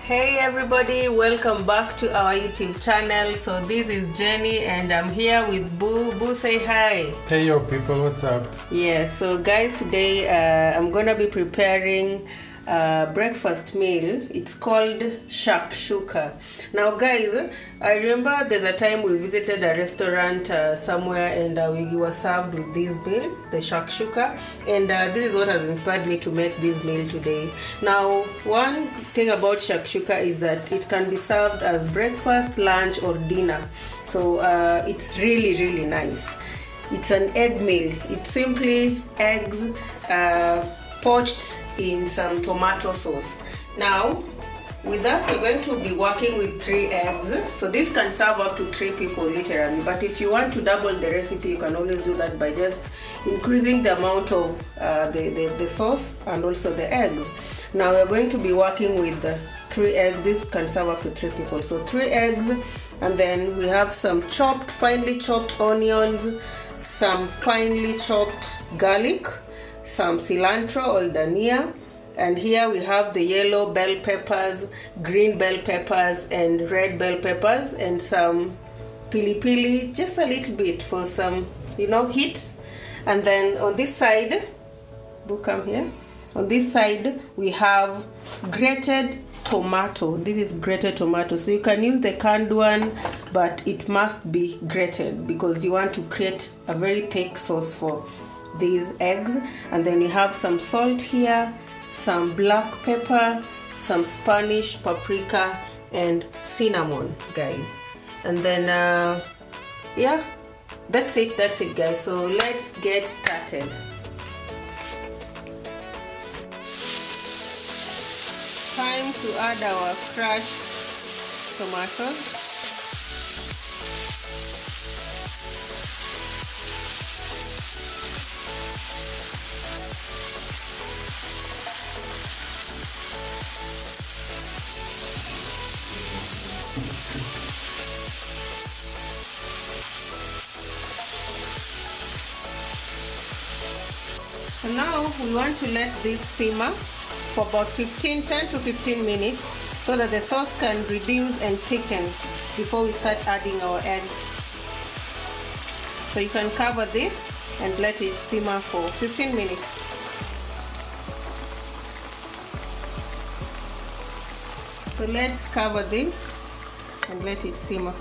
Hey everybody, welcome back to our YouTube channel. So this is Jenny and I'm here with Boo. Boo, say hi. Hey yo people, what's up? Yeah, so guys, today I'm gonna be preparing a breakfast meal. It's called Shakshuka. Now guys, I remember there's a time we visited a restaurant somewhere and we were served with this meal, the Shakshuka, and this is what has inspired me to make this meal today. Now, one thing about Shakshuka is that it can be served as breakfast, lunch or dinner. So it's really nice. It's an egg meal. It's simply eggs poached in some tomato sauce. Now, with us, we're going to be working with 3 eggs. So this can serve up to 3 people literally. But if you want to double the recipe, you can always do that by just increasing the amount of the sauce and also the eggs. Now we're going to be working with 3 eggs. This can serve up to 3 people. So 3 eggs, and then we have some finely chopped onions, some finely chopped garlic, some cilantro or dhania, and here we have the yellow bell peppers, green bell peppers and red bell peppers, and some pilipili, just a little bit for some heat. And then on this side, come here, on this side we have grated tomato. This is grated tomato, so you can use the canned one, but it must be grated because you want to create a very thick sauce for these eggs. And then we have some salt here, some black pepper, some Spanish paprika and cinnamon, guys. And then yeah, that's it guys. So let's get started. Time to add our crushed tomatoes. So now we want to let this simmer for about 10 to 15 minutes so that the sauce can reduce and thicken before we start adding our eggs. So you can cover this and let it simmer for 15 minutes. So let's cover this and let it simmer.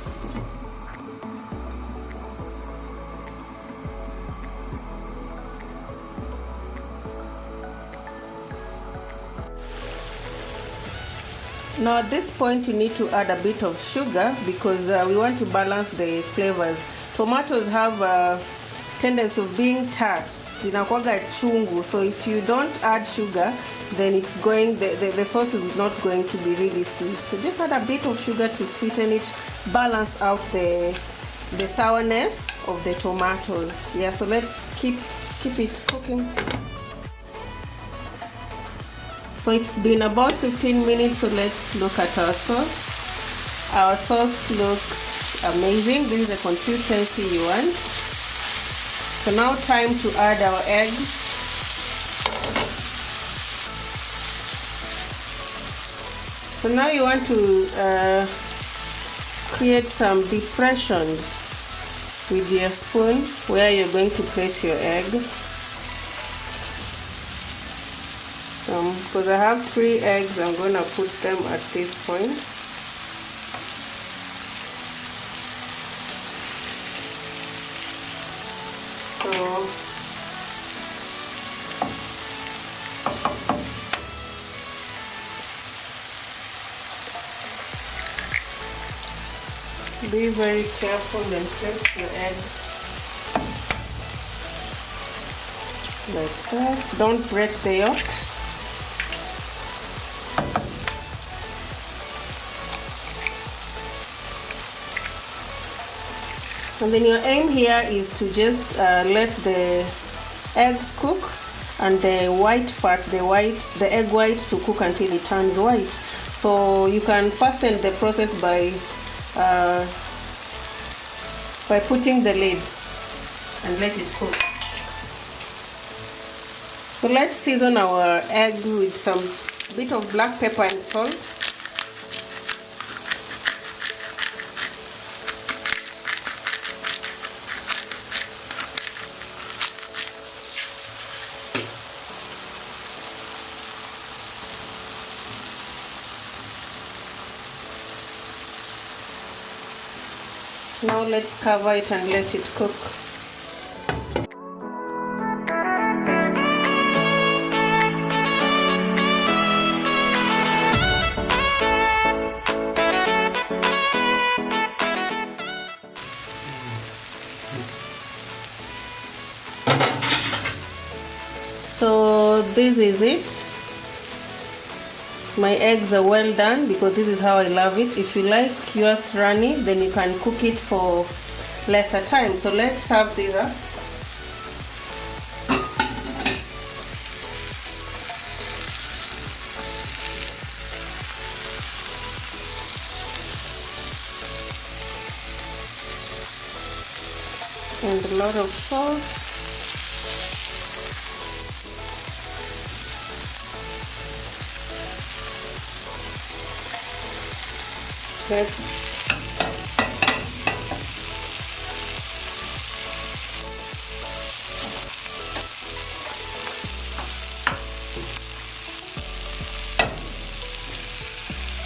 Now at this point you need to add a bit of sugar because we want to balance the flavors. Tomatoes have a tendency of being tart, inakuwaga chungu, so if you don't add sugar then it's going, the sauce is not going to be really sweet. So just add a bit of sugar to sweeten it, balance out the sourness of the tomatoes. Yeah, so let's keep it cooking. So it's been about 15 minutes, so let's look at our sauce. Our sauce looks amazing. This is the consistency you want. So now time to add our eggs. So now you want to create some depressions with your spoon where you're going to place your egg. Because I have 3 eggs, I'm going to put them at this point. So be very careful and place your egg like that. Don't break the yolks. And then your aim here is to just let the eggs cook and the white part, the egg white, to cook until it turns white. So you can fasten the process by putting the lid and let it cook. So let's season our eggs with some bit of black pepper and salt. Now let's cover it and let it cook. So this is it. My eggs are well done because this is how I love it. If you like yours runny, then you can cook it for lesser time. So let's serve these up. And a lot of sauce. Let's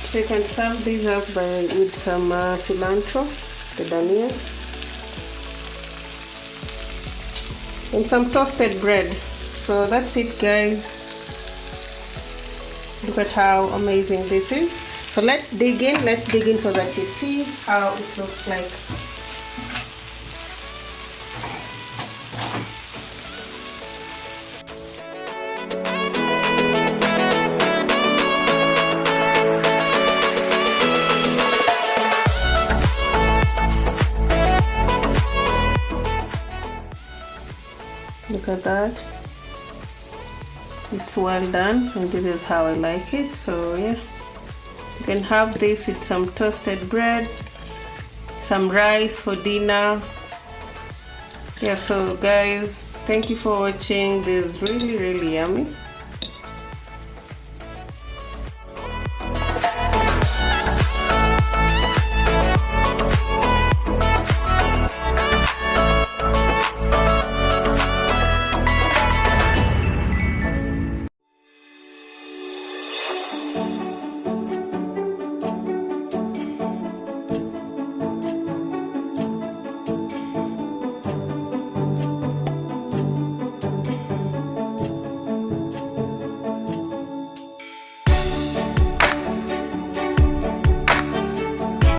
so you can serve these up with some cilantro, the dania, and some toasted bread. So that's it, guys. Look at how amazing this is. So let's dig in so that you see how it looks like. Look at that. It's well done, and this is how I like it. So yeah. You can have this with some toasted bread, some rice for dinner. Yeah, so guys, thank you for watching. This is really yummy.